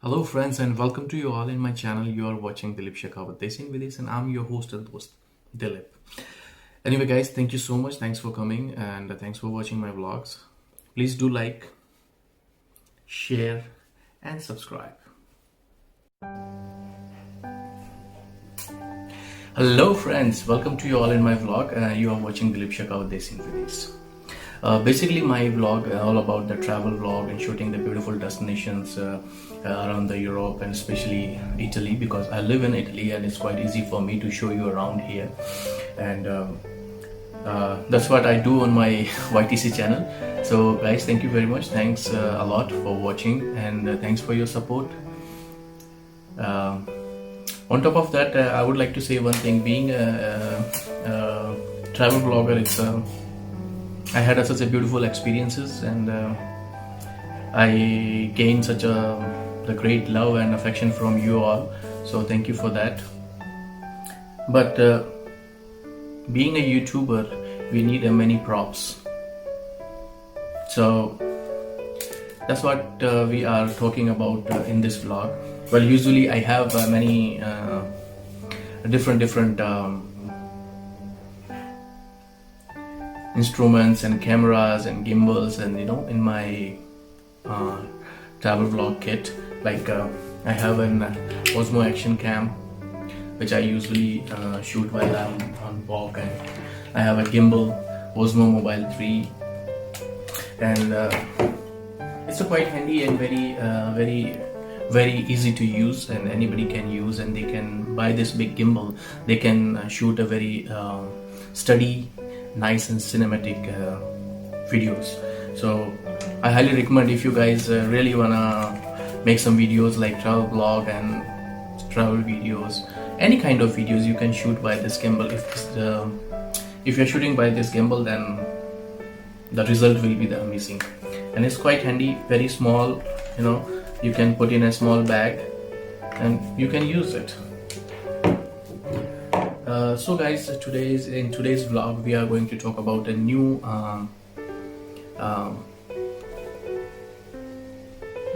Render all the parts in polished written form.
Hello friends and welcome to you all in my channel. You are watching Dilip Shekhawat Desin Videos and I'm your host and host Dilip. Anyway guys, thank you so much. Thanks for coming and thanks for watching my vlogs. Please do like, share and subscribe. Hello friends, welcome to you all in my vlog. You are watching Dilip Shekhawat Desin Videos. Basically my vlog all about the travel vlog and shooting the beautiful destinations around the Europe and especially Italy, because I live in Italy and it's quite easy for me to show you around here, and that's what I do on my YTC channel. So guys, thank you very much. Thanks a lot for watching and thanks for your support. On top of that, I would like to say one thing. Being a travel vlogger, I had such a beautiful experiences and I gained such the great love and affection from you all. So thank you for that. But being a YouTuber, we need many props. So that's what we are talking about in this vlog. Well, usually I have many different instruments and cameras and gimbals, and in my travel vlog kit, like I have an Osmo action cam which I usually shoot while I'm on walk, and I have a gimbal Osmo Mobile 3, and it's a quite handy and very easy to use, and anybody can use, and they can buy this big gimbal. They can shoot a very steady, nice and cinematic videos. So I highly recommend, if you guys really wanna make some videos like travel vlog and travel videos, any kind of videos, you can shoot by this gimbal. If you're shooting by this gimbal, then the result will be amazing, and it's quite handy, very small. You can put in a small bag and you can use it. So guys, in today's vlog we are going to talk about a new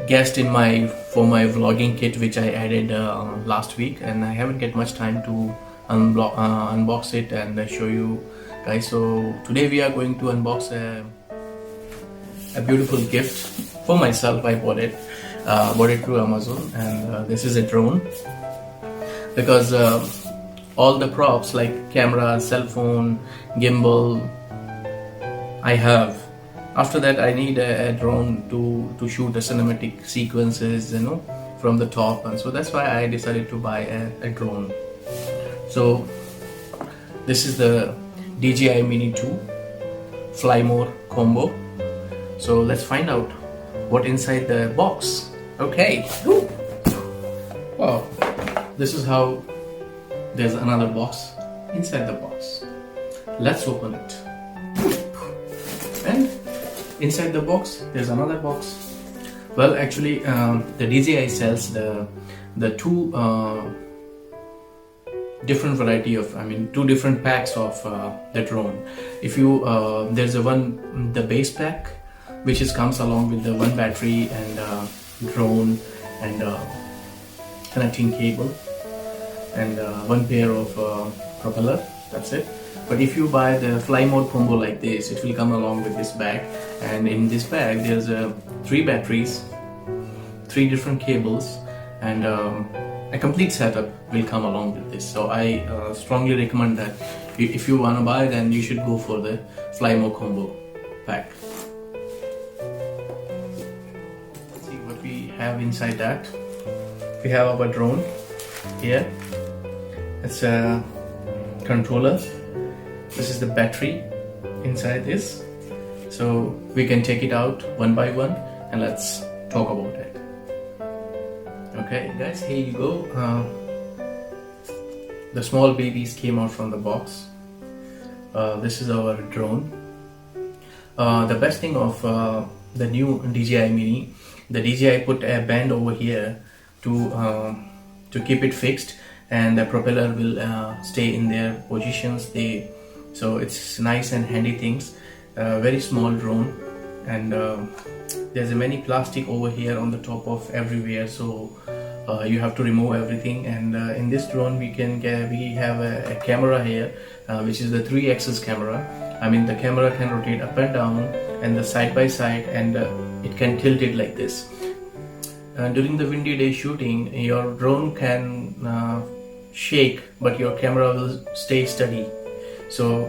guest for my vlogging kit, which I added last week, and I haven't get much time to unbox it and show you guys. So today we are going to unbox a beautiful gift for myself. I bought it through Amazon, and this is a drone, because all the props like camera, cell phone, gimbal I have. After that I need a drone to shoot the cinematic sequences, from the top, and so that's why I decided to buy a drone. So this is the DJI Mini 2 Fly More combo. So let's find out what inside the box. Okay. Ooh. Wow, this is how. There's another box inside the box. Let's open it. And inside the box there's another box. Well, actually the DJI sells the two different variety of, two different packs of the drone. If you there's the base pack, which comes along with the one battery and drone and connecting cable and one pair of propeller. That's it. But if you buy the Fly Mode combo like this, it will come along with this bag, and in this bag there's 3 batteries, 3 different cables, and a complete setup will come along with this. So I strongly recommend that if you want to buy, then you should go for the Fly Mode combo pack. Let's see what we have inside that. We have our drone here. It's a controller. This is the battery inside this. So we can take it out one by one and let's talk about it. Okay guys, here you go. The small babies came out from the box. This is our drone. The best thing of the new DJI Mini, the DJI put a band over here to keep it fixed, and the propeller will stay in their positions. So it's nice and handy things. Very small drone, and there's a many plastic over here on the top of everywhere, so you have to remove everything. And in this drone we have a camera here, which is the 3-axis camera. I mean, the camera can rotate up and down and the side by side, and it can tilt it like this. During the windy day shooting, your drone can shake, but your camera will stay steady. So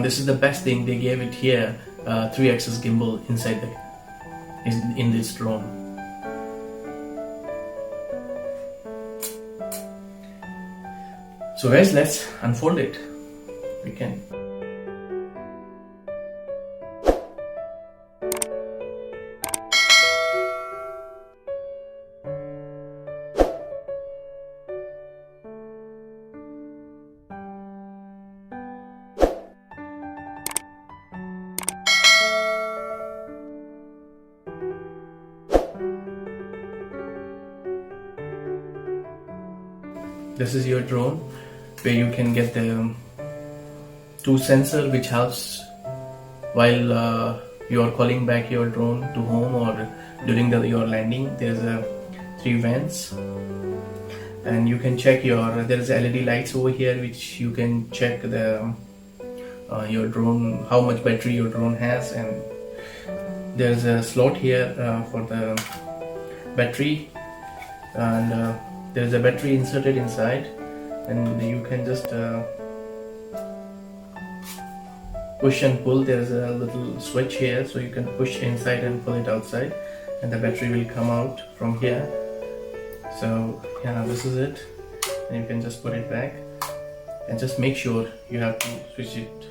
this is the best thing, they gave it here, 3-axis gimbal inside in this drone. So guys, let's unfold it. We can. This is your drone, where you can get the 2 sensor, which helps while you are calling back your drone to home or during your landing. There's 3 vents, and you can check there's LED lights over here, which you can check your drone, how much battery your drone has. And there's a slot here for the battery, and there's a battery inserted inside, and you can just push and pull. There's a little switch here, so you can push inside and pull it outside, and the battery will come out from here. So yeah, this is it, and you can just put it back, and just make sure you have to switch it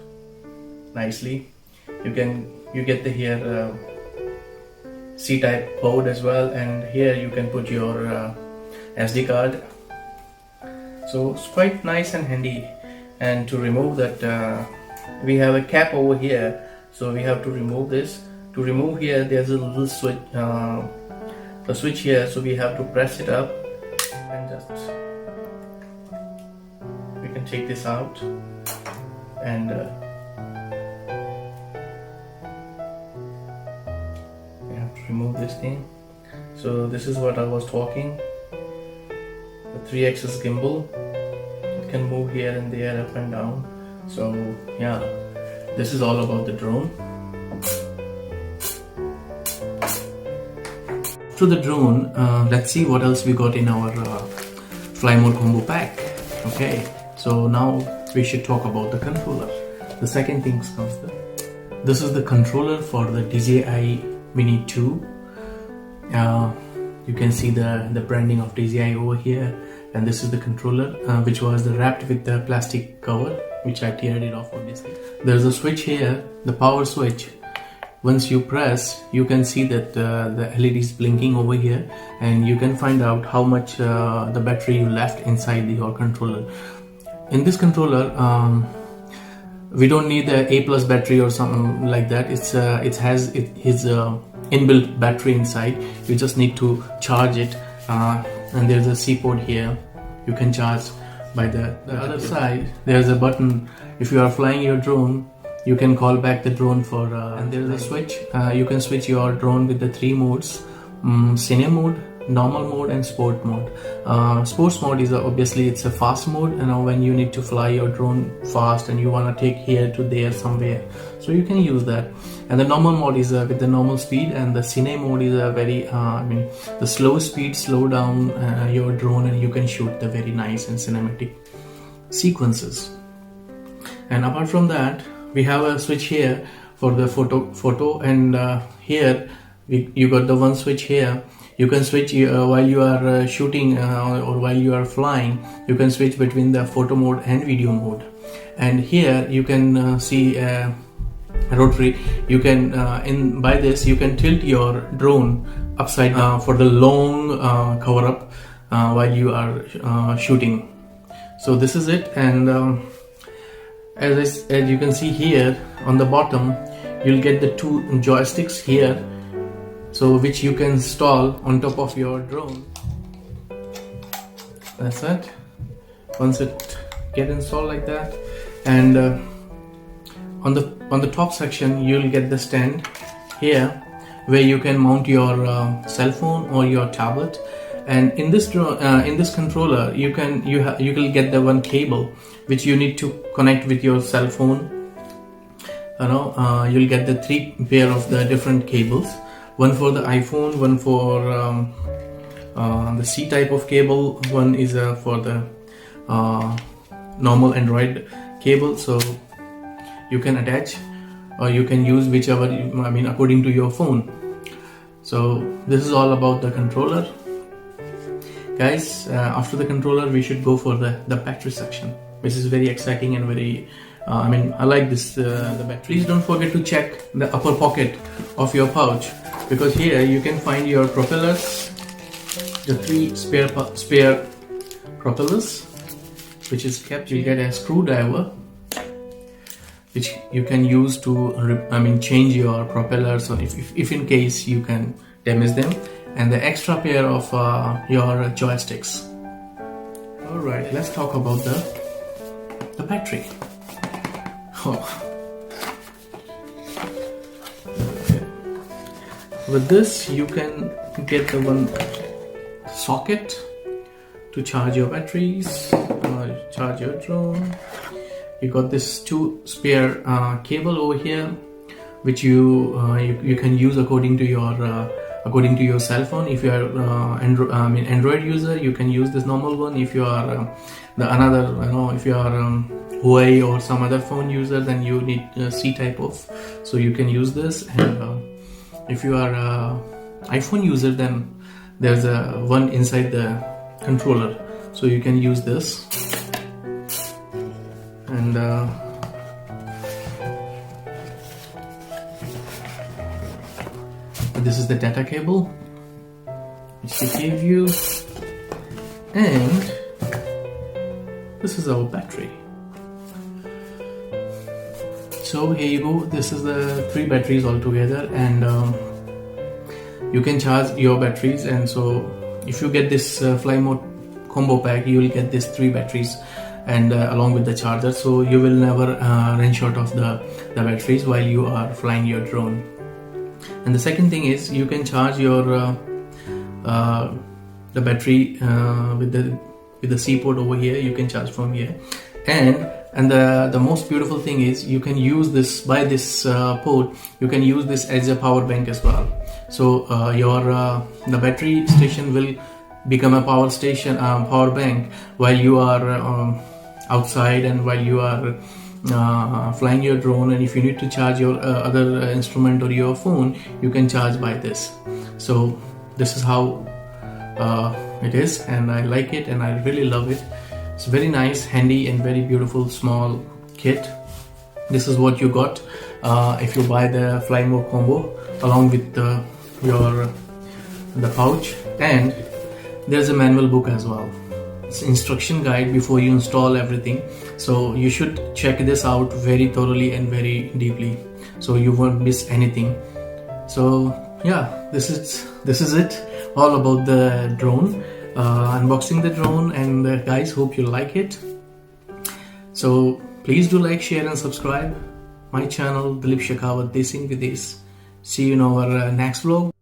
nicely. You get the here C-type port as well, and here you can put your SD card. So it's quite nice and handy. And to remove that, we have a cap over here, so we have to remove this. To remove here, there's a little switch, a switch here, so we have to press it up, and just we can take this out, and we have to remove this thing. So this is what I was talking. 3-axis gimbal, it can move here and there, up and down. So yeah, this is all about the drone. After the drone, let's see what else we got in our fly mode combo pack. Okay, so now we should talk about the controller. The second thing comes this is the controller for the DJI Mini 2. You can see the branding of DJI over here, and this is the controller, which was wrapped with the plastic cover, which I teared it off obviously. There's a switch here, the power switch. Once you press, you can see that the LED is blinking over here, and you can find out how much the battery you left inside your controller. In this controller, we don't need the A+ battery or something like that. It has his inbuilt battery inside. You just need to charge it, and there's a C port here. You can charge by the other side. There's a button. If you are flying your drone, you can call back the drone for and there's a switch. You can switch your drone with the 3 modes: cine mode, normal mode, and sport mode. Sports mode is obviously it's a fast mode, and when you need to fly your drone fast and you want to take here to there somewhere, so you can use that. And the normal mode is with the normal speed, and the cine mode is a very the slow speed, slow down your drone, and you can shoot the very nice and cinematic sequences. And apart from that, we have a switch here for the photo, and here you got the one switch here. You can switch while you are shooting or while you are flying. You can switch between the photo mode and video mode. And here you can see rotary. You can by this you can tilt your drone upside down for the long cover up while you are shooting. So this is it. And as you can see here on the bottom, you'll get the 2 joysticks here, so which you can install on top of your drone. That's it. Once it get installed like that, and on the top section you'll get the stand here, where you can mount your cell phone or your tablet. And in this controller, you will get the one cable which you need to connect with your cell phone. You'll get the 3 pair of the different cables, one for the iPhone, one for the C type of cable, one is for the normal Android cable. So you can attach or you can use whichever according to your phone. So this is all about the controller, guys. After the controller, we should go for the battery section, which is very exciting and very I like this the battery. Please don't forget to check the upper pocket of your pouch, because here you can find your propellers, the 3 spare propellers, which is kept. You get a screwdriver which you can use to change your propellers, or if in case you can damage them, and the extra pair of your joysticks. Alright, let's talk about the battery. With this you can get the one socket to charge your batteries, charge your drone. You got this 2 spare cable over here, which you can use according to your cell phone. If you are Android user, you can use this normal one. If you are if you are Huawei or some other phone user, then you need C type of, so you can use this. And if you are iPhone user, then there's a one inside the controller, so you can use this. And this is the data cable which they gave you, and this is our battery. So here you go, this is the 3 batteries all together, and you can charge your batteries. And so if you get this fly mode combo pack, you will get these 3 batteries and along with the charger, so you will never run short of the batteries while you are flying your drone. And the second thing is, you can charge your the battery with the C port over here. You can charge from here, and the most beautiful thing is, you can use this port. You can use this as a power bank as well. So the battery station will become a power bank while you are outside, and while you are flying your drone. And if you need to charge your other instrument or your phone, you can charge by this. So this is how it is, and I like it and I really love it. It's very nice, handy, and very beautiful small kit. This is what you got if you buy the fly mode combo along with the pouch. And there's a manual book as well. It's instruction guide before you install everything, so you should check this out very thoroughly and very deeply, so you won't miss anything. So yeah, this is it all about the drone, unboxing the drone. And guys, hope you like it. So please do like, share and subscribe my channel, Dilip Shekhawat Desing Videsh. See you in our next vlog.